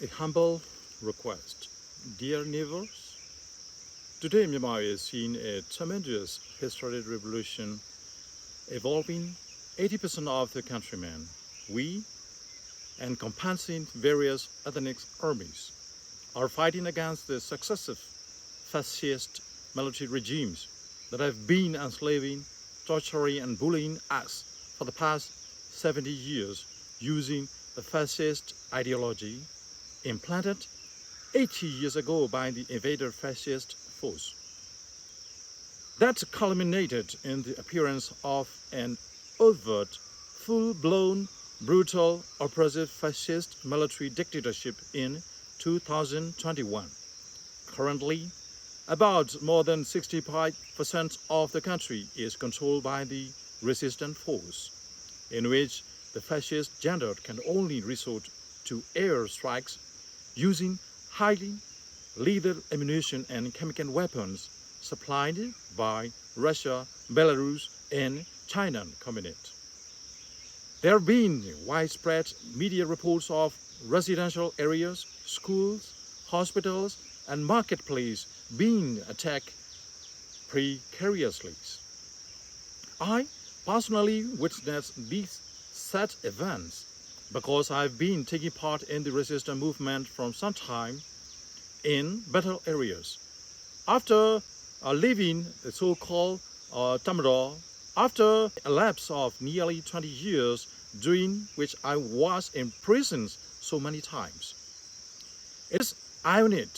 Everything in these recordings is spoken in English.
A humble request. Dear neighbors, today Myanmar is seeing a tremendous historic revolution involving 80% of the countrymen, we, encompassing various ethnic armies, are fighting against the successive fascist military regimes that have been enslaving, torturing and bullying us for the past 70 years using the fascist ideology implanted 80 years ago by the invader fascist force. That culminated in the appearance of an overt, full-blown, brutal, oppressive fascist military dictatorship in 2021. Currently, about more than 65% of the country is controlled by the resistant force, in which the fascist junta can only resort to air strikes using highly lethal ammunition and chemical weapons supplied by Russia, Belarus, and China Communist. There have been widespread media reports of residential areas, schools, hospitals, and marketplaces being attacked precariously. I personally witnessed these sad events because I've been taking part in the resistance movement from some time in battle areas. After leaving the so-called Tamador, after a lapse of nearly 20 years, during which I was imprisoned so many times. It is ironic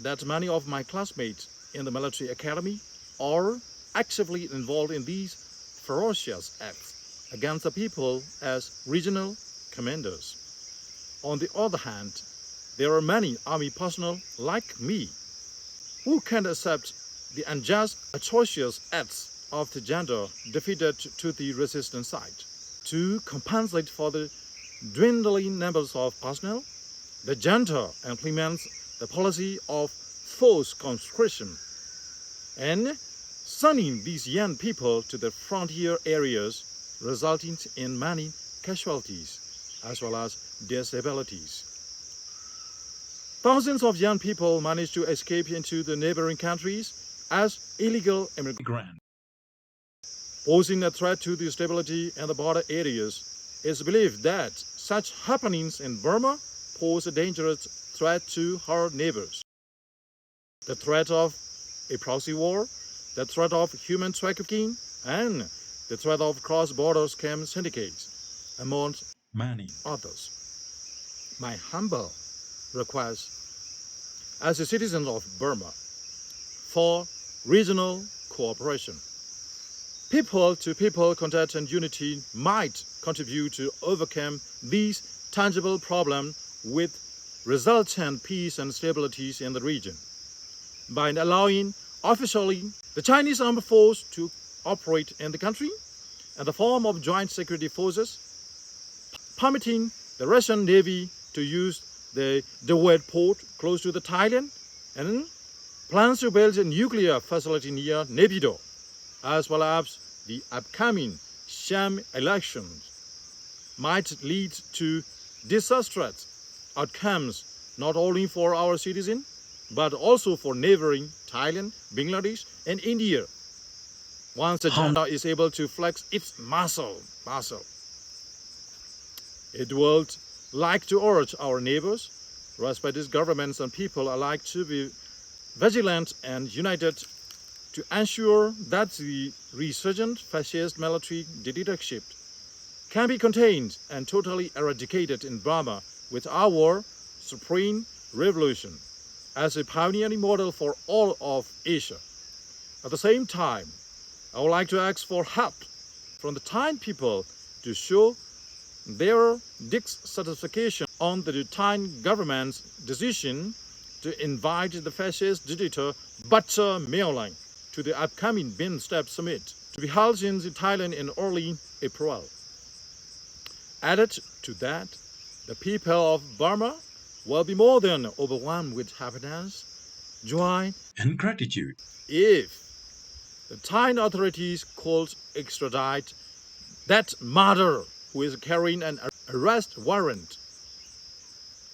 that many of my classmates in the military academy are actively involved in these ferocious acts against the people as regional commanders. On the other hand, there are many army personnel like me who can't accept the unjust, atrocious acts of the junta defeated to the resistance side. To compensate for the dwindling numbers of personnel, the junta implements the policy of forced conscription and sending these young people to the frontier areas, resulting in many casualties as well as disabilities. Thousands of young people manage to escape into the neighboring countries as illegal immigrants, posing a threat to the stability in the border areas. It's believed that such happenings in Burma pose a dangerous threat to her neighbors. The threat of a proxy war, the threat of human trafficking, and the threat of cross-border scam syndicates, among many others. My humble request as a citizen of Burma for regional cooperation. People-to-people contact and unity might contribute to overcome these tangible problems with resultant peace and stability in the region. By allowing officially the Chinese armed force to operate in the country in the form of joint security forces, permitting the Russian Navy to use the Nugpay port close to the Thailand, and plans to build a nuclear facility near Naypyidaw, as well as the upcoming sham elections, might lead to disastrous outcomes not only for our citizens, but also for neighboring Thailand, Bangladesh, and India. Once the junta is able to flex its muscle, it would like to urge our neighbors, respected governments and people alike, to be vigilant and united to ensure that the resurgent fascist military dictatorship can be contained and totally eradicated in Burma with our supreme revolution as a pioneering model for all of Asia. At the same time, I would like to ask for help from the Thai people to show their dissatisfaction on the Thai government's decision to invite the fascist dictator Butcher Meolang to the upcoming BIMSTEP summit to be held in Thailand in early April. Added to that, the people of Burma will be more than overwhelmed with happiness, joy, and gratitude if the Thai authorities could extradite that murderer who is carrying an arrest warrant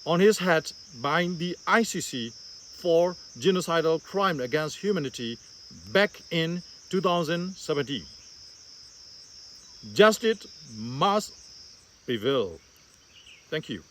on his head by the ICC for genocidal crime against humanity back in 2017. Justice must prevail. Thank you.